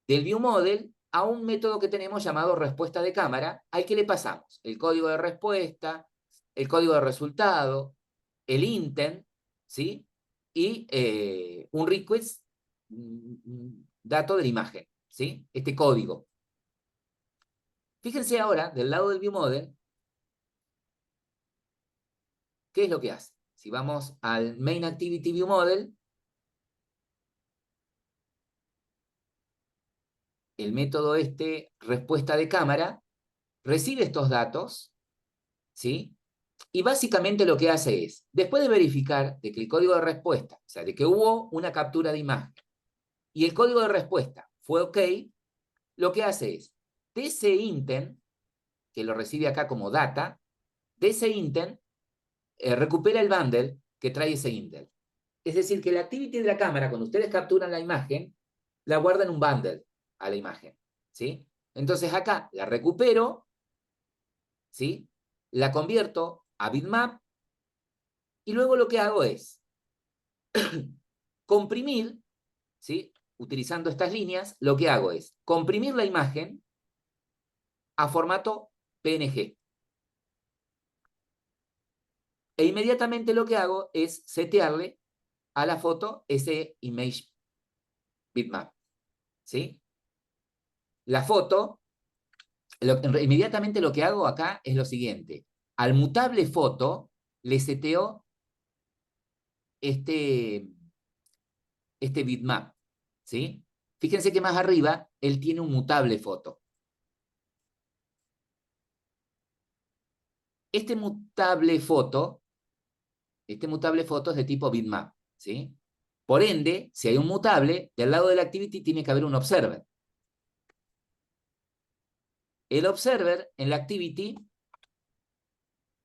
del viewModel a un método que tenemos llamado respuesta de cámara, al que le pasamos el código de respuesta, el código de resultado, el intent, ¿sí? Y un request, dato de la imagen, ¿sí? Este código. Fíjense ahora, del lado del viewModel, ¿qué es lo que hace? Si vamos al Main Activity viewModel, el método respuesta de cámara, recibe estos datos, ¿sí? Y básicamente lo que hace es, después de verificar de que el código de respuesta, o sea, de que hubo una captura de imagen, y el código de respuesta fue OK, lo que hace es, de ese intent, que lo recibe acá como data, de ese intent, recupera el bundle que trae ese intent. Es decir, que la activity de la cámara, cuando ustedes capturan la imagen, la guardan en un bundle a la imagen, ¿sí? Entonces acá la recupero, ¿sí? La convierto a bitmap, y luego lo que hago es comprimir, ¿sí? Utilizando estas líneas, lo que hago es comprimir la imagen a formato PNG. E inmediatamente lo que hago es setearle a la foto ese image bitmap, ¿sí? La foto, inmediatamente lo que hago acá es lo siguiente. Al mutable foto le seteo este bitmap, ¿sí? Fíjense que más arriba él tiene un mutable foto. Este mutable foto es de tipo bitmap, ¿sí? Por ende, si hay un mutable, del lado de la activity tiene que haber un observer. El observer en la activity,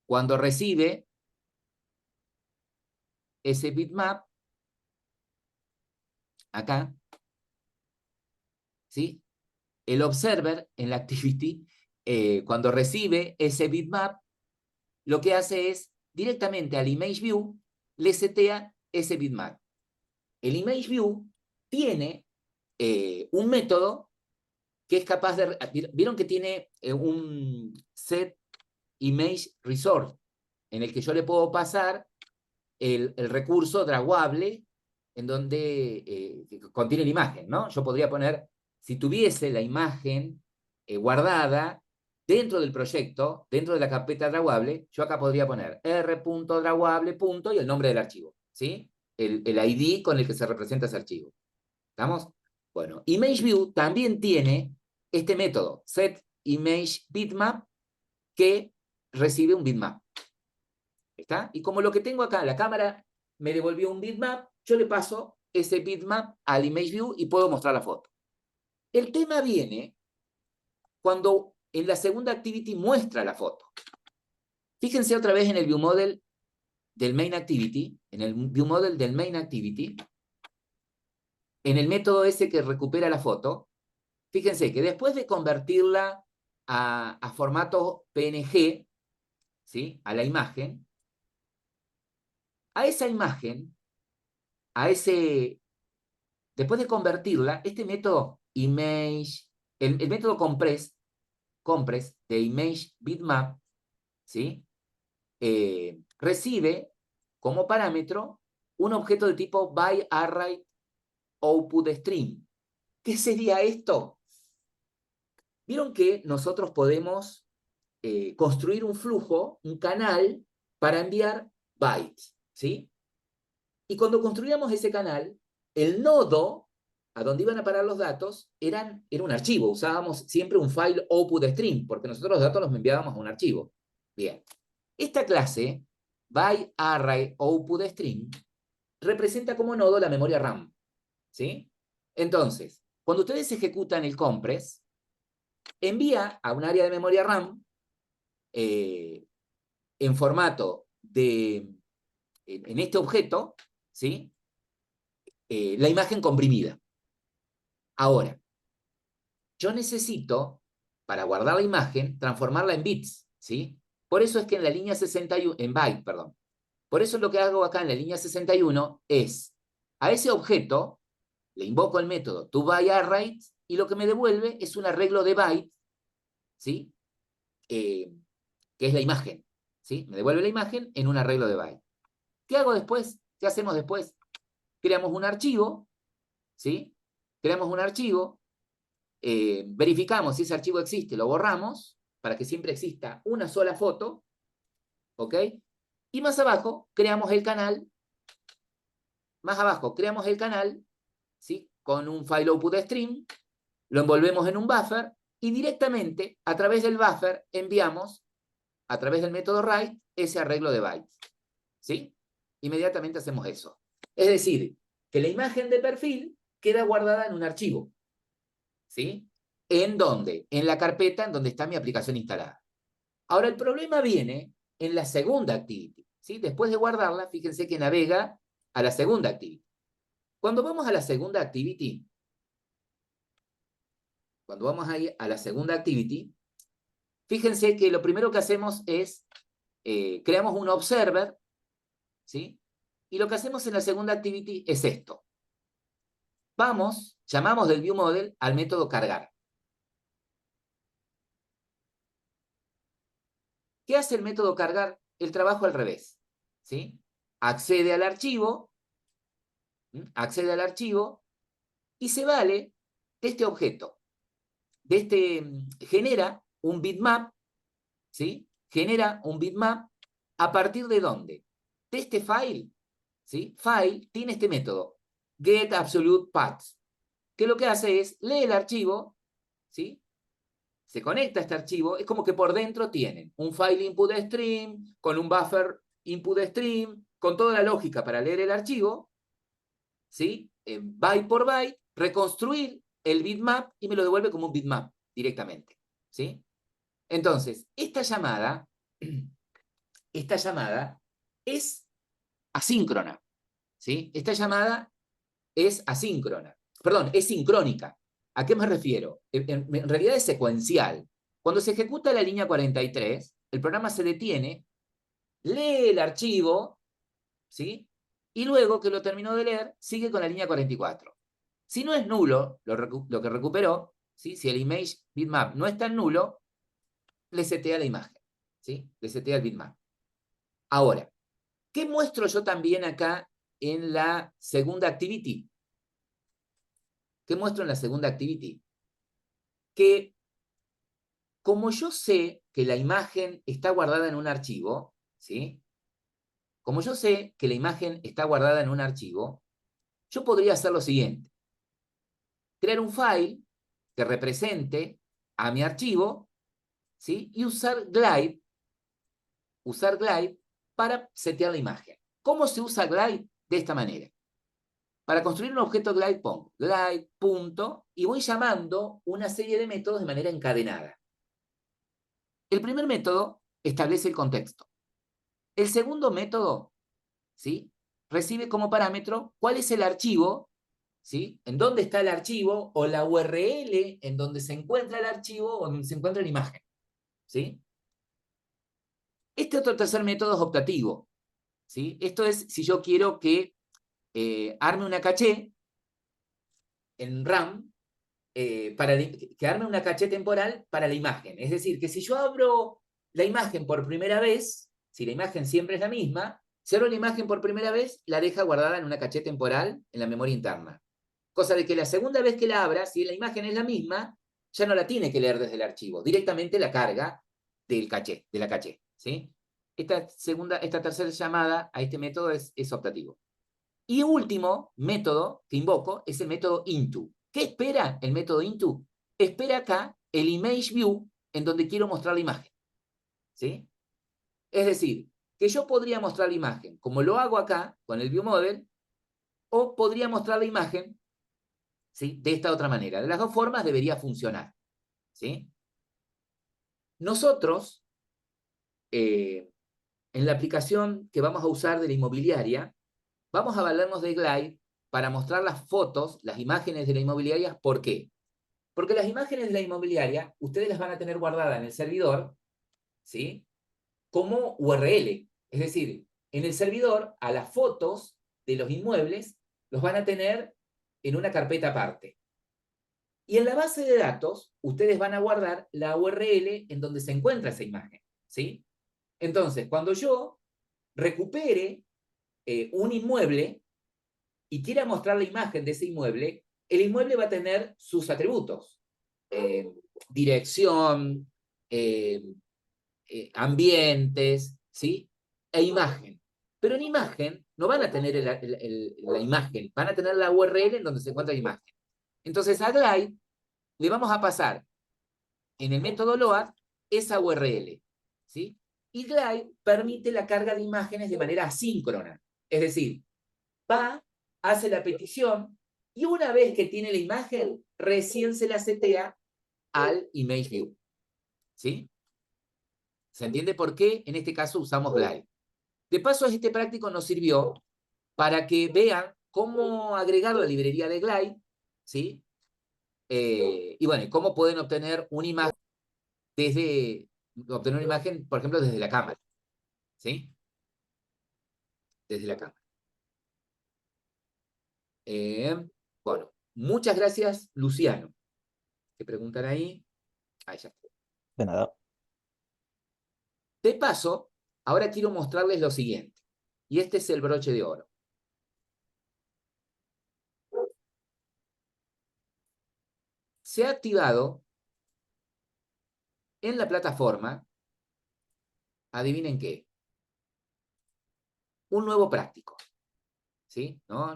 cuando recibe ese bitmap, acá, ¿sí? El observer en la activity, cuando recibe ese bitmap, lo que hace es, directamente al ImageView, le setea ese bitmap. El ImageView tiene un método que es capaz de... Vieron que tiene un set image resource, en el que yo le puedo pasar el recurso draguable en donde contiene la imagen, ¿no? Yo podría poner, si tuviese la imagen guardada dentro del proyecto, dentro de la carpeta draguable, yo acá podría poner r.draguable. Y el nombre del archivo, ¿sí? El ID con el que se representa ese archivo. ¿Estamos? Bueno, ImageView también tiene este método, setImageBitmap, que recibe un bitmap. ¿Está? Y como lo que tengo acá, la cámara me devolvió un bitmap, yo le paso ese bitmap al ImageView y puedo mostrar la foto. El tema viene cuando en la segunda activity muestra la foto. Fíjense otra vez en el viewModel del main activity, en el viewModel del main activity, en el método ese que recupera la foto. Fíjense que después de convertirla a formato PNG, ¿sí? A la imagen, a esa imagen, a ese, después de convertirla, este método image, el método compress de image bitmap, ¿sí? Recibe como parámetro un objeto de tipo byArrayOutputStream. ¿Qué sería esto? Vieron que nosotros podemos construir un flujo, un canal, para enviar bytes, ¿sí? Y cuando construíamos ese canal, el nodo a donde iban a parar los datos era un archivo. Usábamos siempre un file output stream, porque nosotros los datos los enviábamos a un archivo. Bien. Esta clase, byArrayOutputStream, representa como nodo la memoria RAM, ¿sí? Entonces, cuando ustedes ejecutan el compress, envía a un área de memoria RAM en formato de, en este objeto, ¿sí? La imagen comprimida. Ahora, yo necesito, para guardar la imagen, transformarla en bits, ¿sí? Por eso es que en la línea 61, en byte, perdón. Por eso lo que hago acá en la línea 61 es, a ese objeto, le invoco el método toByArray y lo que me devuelve es un arreglo de byte, ¿sí? Que es la imagen, ¿sí? Me devuelve la imagen en un arreglo de byte. ¿Qué hago después? ¿Qué hacemos después? Creamos un archivo, ¿sí? Creamos un archivo, verificamos si ese archivo existe, lo borramos, para que siempre exista una sola foto, ¿ok? Y más abajo creamos el canal, ¿sí? Con un file output stream, lo envolvemos en un buffer y directamente a través del buffer enviamos, a través del método write, ese arreglo de bytes, ¿sí? Inmediatamente hacemos eso. Es decir, que la imagen de perfil queda guardada en un archivo, ¿sí? ¿En dónde? En la carpeta en donde está mi aplicación instalada. Ahora, el problema viene en la segunda activity, ¿sí? Después de guardarla, fíjense que navega a la segunda activity. Cuando vamos a la segunda activity, fíjense que lo primero que hacemos es, creamos un observer, ¿sí? Y lo que hacemos en la segunda activity es esto. Llamamos del viewModel al método cargar. ¿Qué hace el método cargar? El trabajo al revés, ¿sí? Accede al archivo y se vale de este objeto. Genera un bitmap, ¿sí? Genera un bitmap a partir de ¿dónde? De este file, ¿sí? File tiene este método, getAbsolutePath, que lo que hace es, lee el archivo, ¿sí? Se conecta a este archivo, es como que por dentro tienen un file input stream, con un buffer input stream, con toda la lógica para leer el archivo, ¿sí? Byte por byte, reconstruir el bitmap y me lo devuelve como un bitmap directamente, ¿sí? Entonces, esta llamada es asíncrona, ¿sí? Esta llamada es asíncrona, perdón, es sincrónica. ¿A qué me refiero? En realidad es secuencial. Cuando se ejecuta la línea 43, el programa se detiene, lee el archivo, ¿sí? Y luego que lo terminó de leer, sigue con la línea 44. Si no es nulo lo que recuperó, ¿sí? Si el image bitmap no está en nulo, le setea la imagen, ¿sí? Le setea el bitmap. Ahora, ¿qué muestro yo también acá en la segunda activity? ¿Qué muestro en la segunda activity? Que como yo sé que la imagen está guardada en un archivo, ¿sí? Como yo sé que la imagen está guardada en un archivo, yo podría hacer lo siguiente. Crear un file que represente a mi archivo, ¿sí? Y usar glide para setear la imagen. ¿Cómo se usa glide? De esta manera. Para construir un objeto glide pongo glide, punto, y voy llamando una serie de métodos de manera encadenada. El primer método establece el contexto. El segundo método, ¿sí? Recibe como parámetro cuál es el archivo, ¿sí? En dónde está el archivo o la URL en donde se encuentra el archivo o donde se encuentra la imagen, ¿sí? Este otro tercer método es optativo, ¿sí? Esto es si yo quiero que arme una caché en RAM, que arme una caché temporal para la imagen. Es decir, que si yo abro la imagen por primera vez, si la imagen siempre es la misma, si abro la imagen por primera vez, la deja guardada en una caché temporal en la memoria interna. Cosa de que la segunda vez que la abra, si la imagen es la misma, ya no la tiene que leer desde el archivo, directamente la carga del caché, de la caché, ¿sí? Esta tercera llamada a este método es optativo. Y último método que invoco es el método into. ¿Qué espera el método into? Espera acá el image view en donde quiero mostrar la imagen, ¿sí? Es decir, que yo podría mostrar la imagen como lo hago acá con el view model, o podría mostrar la imagen, ¿sí?, de esta otra manera. De las dos formas debería funcionar, ¿sí? Nosotros, en la aplicación que vamos a usar de la inmobiliaria, vamos a valernos de Glide para mostrar las fotos, las imágenes de la inmobiliaria. ¿Por qué? Porque las imágenes de la inmobiliaria, ustedes las van a tener guardadas en el servidor, ¿sí?, como URL. Es decir, en el servidor, a las fotos de los inmuebles, los van a tener en una carpeta aparte. Y en la base de datos, ustedes van a guardar la URL en donde se encuentra esa imagen, ¿sí? Entonces, cuando yo recupere un inmueble y quiera mostrar la imagen de ese inmueble, el inmueble va a tener sus atributos. Dirección, ambientes, ¿sí? E imagen. Pero en imagen no van a tener la imagen, van a tener la URL en donde se encuentra la imagen. Entonces a Glide le vamos a pasar en el método load esa URL, ¿sí? Y Glide permite la carga de imágenes de manera asíncrona. Es decir, va, hace la petición, y una vez que tiene la imagen, recién se la setea al image view, ¿sí? ¿Se entiende por qué en este caso usamos Glide? De paso, este práctico nos sirvió para que vean cómo agregar la librería de Glide, ¿sí? Y bueno, cómo pueden obtener una imagen por ejemplo, desde la cámara, ¿sí? Desde la cámara. Bueno, muchas gracias, Luciano. ¿Qué preguntan ahí? Ahí ya está. De nada. De paso, ahora quiero mostrarles lo siguiente. Y este es el broche de oro. Se ha activado en la plataforma, adivinen qué, un nuevo práctico. ¿Sí? No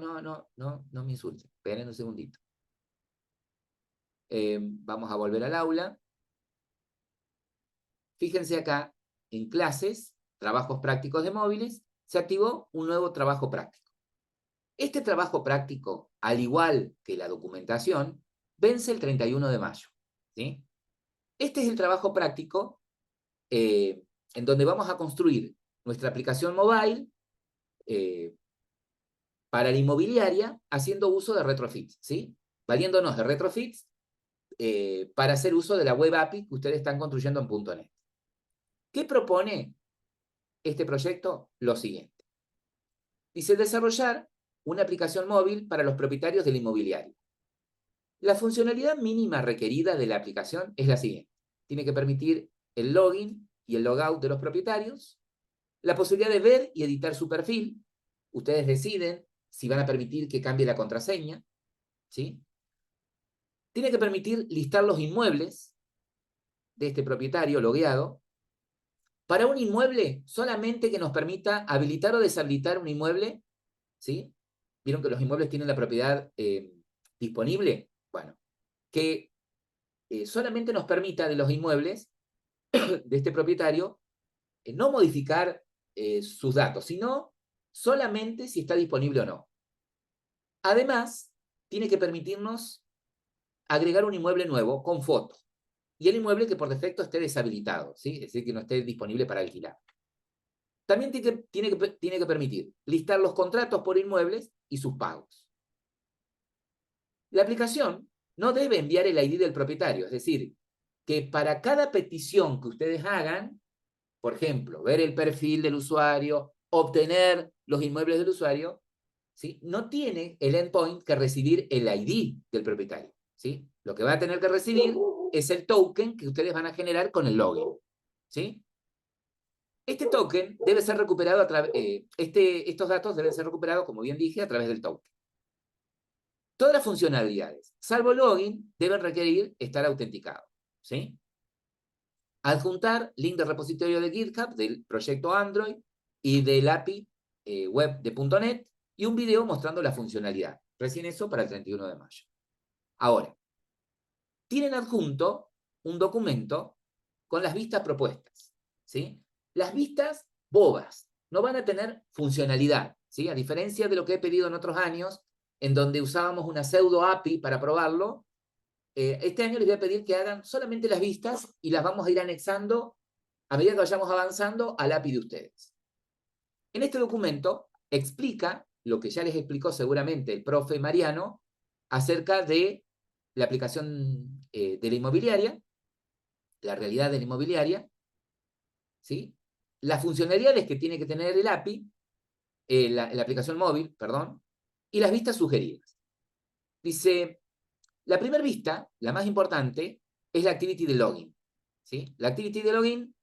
me insulten. Esperen un segundito. Vamos a volver al aula. Fíjense acá, en clases, trabajos prácticos de móviles, se activó un nuevo trabajo práctico. Este trabajo práctico, al igual que la documentación, vence el 31 de mayo. ¿Sí? Este es el trabajo práctico en donde vamos a construir nuestra aplicación mobile para la inmobiliaria haciendo uso de retrofits, ¿sí? Valiéndonos de retrofits para hacer uso de la web API que ustedes están construyendo en .NET. ¿Qué propone este proyecto? Lo siguiente. Dice desarrollar una aplicación móvil para los propietarios del inmobiliario. La funcionalidad mínima requerida de la aplicación es la siguiente. Tiene que permitir el login y el logout de los propietarios, la posibilidad de ver y editar su perfil. Ustedes deciden si van a permitir que cambie la contraseña, ¿sí? Tiene que permitir listar los inmuebles de este propietario logueado. Para un inmueble, solamente que nos permita habilitar o deshabilitar un inmueble, ¿sí? ¿Vieron que los inmuebles tienen la propiedad disponible? Bueno, que solamente nos permita de los inmuebles de este propietario no modificar sus datos, sino solamente si está disponible o no. Además, tiene que permitirnos agregar un inmueble nuevo con foto. Y el inmueble que por defecto esté deshabilitado, ¿sí? Es decir, que no esté disponible para alquilar. También tiene que permitir listar los contratos por inmuebles y sus pagos. La aplicación no debe enviar el ID del propietario, es decir, que para cada petición que ustedes hagan, por ejemplo, ver el perfil del usuario, obtener los inmuebles del usuario, ¿sí? No tiene el endpoint que recibir el ID del propietario, ¿sí? Lo que va a tener que recibir es el token que ustedes van a generar con el login, ¿sí? Este token debe ser recuperado a través, estos datos deben ser recuperados, como bien dije, a través del token. Todas las funcionalidades, salvo login, deben requerir estar autenticados, ¿sí? Adjuntar link de repositorio de GitHub del proyecto Android y del API web de .NET y un video mostrando la funcionalidad. Recién eso para el 31 de mayo. Ahora, tienen adjunto un documento con las vistas propuestas, ¿sí? Las vistas bobas no van a tener funcionalidad, ¿sí? A diferencia de lo que he pedido en otros años, en donde usábamos una pseudo API para probarlo, este año les voy a pedir que hagan solamente las vistas y las vamos a ir anexando a medida que vayamos avanzando al API de ustedes. En este documento explica lo que ya les explicó seguramente el profe Mariano acerca de la aplicación de la inmobiliaria, la realidad de la inmobiliaria, ¿sí? Las funcionalidades que tiene que tener el API, la aplicación móvil, perdón, y las vistas sugeridas. Dice, la primera vista, la más importante, es la activity de login, ¿sí? La activity de login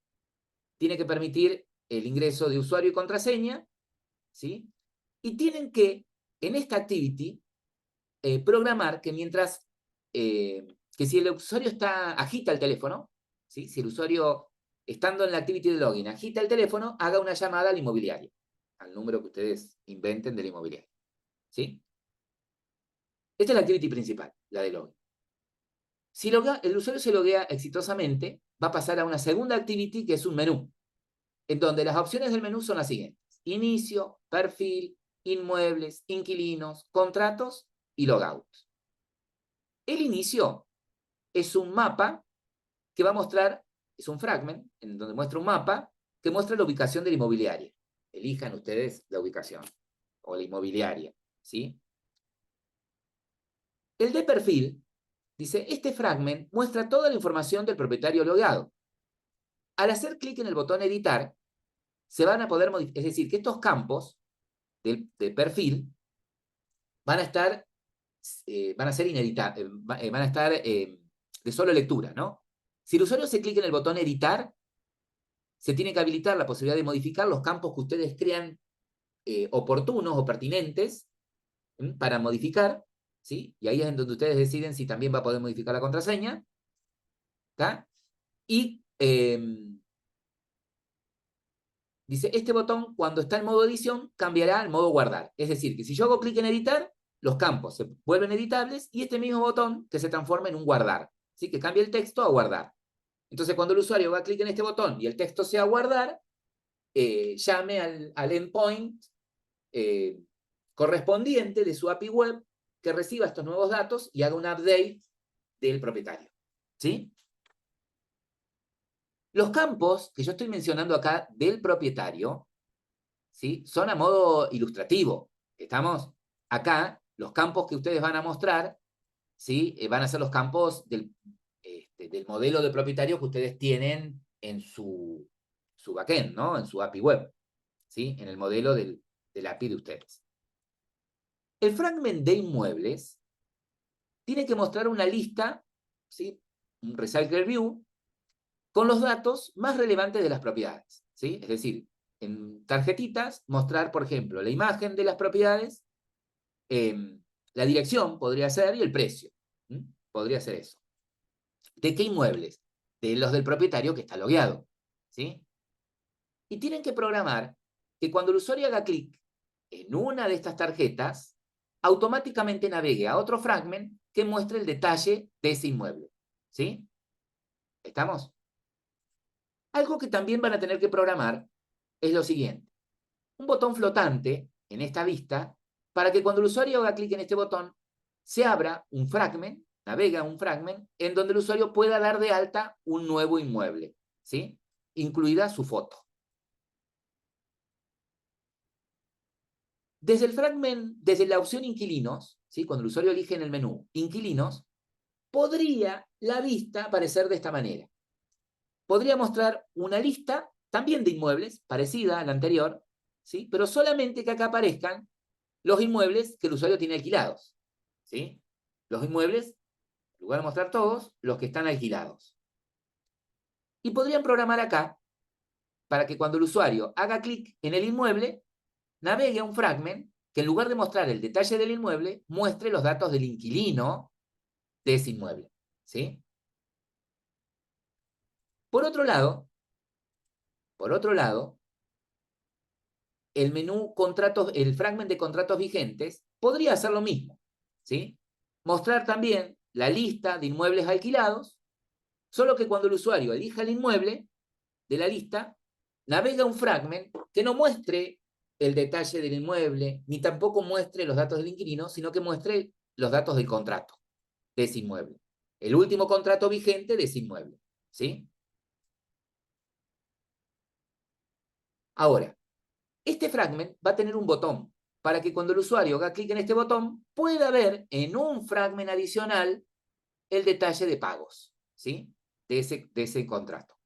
tiene que permitir el ingreso de usuario y contraseña, ¿sí? Y tienen que, en esta activity, programar que mientras, que si el usuario agita el teléfono, ¿sí? Si el usuario, estando en la activity de login, agita el teléfono, haga una llamada al inmobiliario, al número que ustedes inventen del inmobiliario, ¿sí? Esta es la activity principal, la de login. Si el usuario se loguea exitosamente, va a pasar a una segunda activity que es un menú, en donde las opciones del menú son las siguientes: inicio, perfil, inmuebles, inquilinos, contratos y logout. El inicio es un mapa que va a mostrar, es un fragment, en donde muestra un mapa que muestra la ubicación de la inmobiliaria. Elijan ustedes la ubicación, o la inmobiliaria, ¿sí? El de perfil dice, este fragment muestra toda la información del propietario logado. Al hacer clic en el botón editar, se van a poder modificar, es decir, que estos campos de perfil van a estar, van a ser ineditables, van a estar de solo lectura, ¿no? Si el usuario hace clic en el botón editar, se tiene que habilitar la posibilidad de modificar los campos que ustedes crean oportunos o pertinentes para modificar, ¿sí? Y ahí es en donde ustedes deciden si también va a poder modificar la contraseña, ¿está? Y dice, este botón, cuando está en modo edición, cambiará al modo guardar. Es decir, que si yo hago clic en editar, los campos se vuelven editables y este mismo botón que se transforma en un guardar, ¿sí? Que cambia el texto a guardar. Entonces, cuando el usuario haga clic en este botón y el texto sea guardar, llame al endpoint correspondiente de su API web que reciba estos nuevos datos y haga un update del propietario, ¿sí? Los campos que yo estoy mencionando acá del propietario, ¿sí? Son a modo ilustrativo. ¿Estamos? Acá, los campos que ustedes van a mostrar, ¿sí? Van a ser los campos del modelo de propietario que ustedes tienen en su backend, ¿no? En su API web, ¿sí? En el modelo del API de ustedes. El fragment de inmuebles tiene que mostrar una lista, ¿sí? Un recycle view, con los datos más relevantes de las propiedades, ¿sí? Es decir, en tarjetitas, mostrar, por ejemplo, la imagen de las propiedades, la dirección podría ser y el precio. Podría ser eso. ¿De qué inmuebles? De los del propietario que está logueado, ¿sí? Y tienen que programar que cuando el usuario haga clic en una de estas tarjetas, automáticamente navegue a otro fragment que muestre el detalle de ese inmueble, ¿sí? ¿Estamos? Algo que también van a tener que programar es lo siguiente. Un botón flotante en esta vista para que cuando el usuario haga clic en este botón, se abra un fragment, navega un fragment, en donde el usuario pueda dar de alta un nuevo inmueble, ¿sí? Incluida su foto. Desde el fragment, desde la opción inquilinos, ¿sí? Cuando el usuario elige en el menú inquilinos, podría la vista aparecer de esta manera. Podría mostrar una lista también de inmuebles, parecida a la anterior, ¿sí? Pero solamente que acá aparezcan los inmuebles que el usuario tiene alquilados, ¿sí? Los inmuebles, en lugar de mostrar todos, los que están alquilados. Y podrían programar acá para que cuando el usuario haga clic en el inmueble, navegue a un fragment que en lugar de mostrar el detalle del inmueble, muestre los datos del inquilino de ese inmueble, ¿sí? Por otro lado, el menú contratos, el fragment de contratos vigentes podría hacer lo mismo, ¿sí? Mostrar también la lista de inmuebles alquilados, solo que cuando el usuario elija el inmueble de la lista, navega un fragment que no muestre el detalle del inmueble, ni tampoco muestre los datos del inquilino, sino que muestre los datos del contrato de ese inmueble. El último contrato vigente de ese inmueble, ¿sí? Ahora, este fragment va a tener un botón para que cuando el usuario haga clic en este botón, pueda ver en un fragment adicional el detalle de pagos, ¿sí? De ese contrato.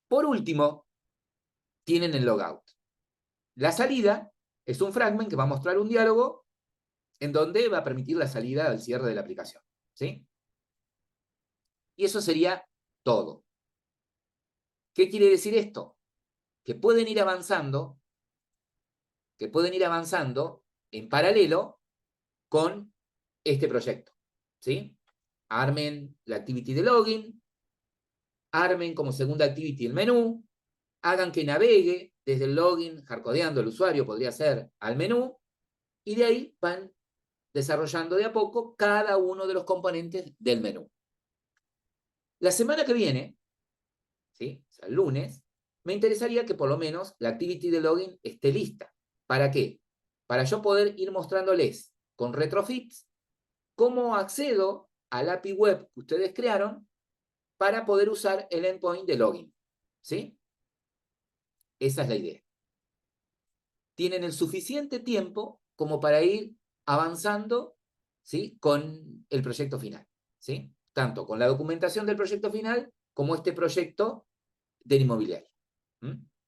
Por último, tienen el logout. La salida es un fragment que va a mostrar un diálogo en donde va a permitir la salida al cierre de la aplicación, ¿sí? Y eso sería todo. ¿Qué quiere decir esto? Que pueden ir avanzando en paralelo con este proyecto, ¿sí? Armen la activity de login, armen como segunda activity el menú, hagan que navegue desde el login, hardcodeando el usuario, podría ser al menú, y de ahí van desarrollando de a poco cada uno de los componentes del menú. La semana que viene, ¿sí? O sea, el lunes, me interesaría que por lo menos la activity de login esté lista. ¿Para qué? Para yo poder ir mostrándoles con retrofits cómo accedo al API web que ustedes crearon para poder usar el endpoint de login, ¿sí? Esa es la idea. Tienen el suficiente tiempo como para ir avanzando, ¿sí? Con el proyecto final, ¿sí? Tanto con la documentación del proyecto final como este proyecto del inmobiliario. ¿Mm?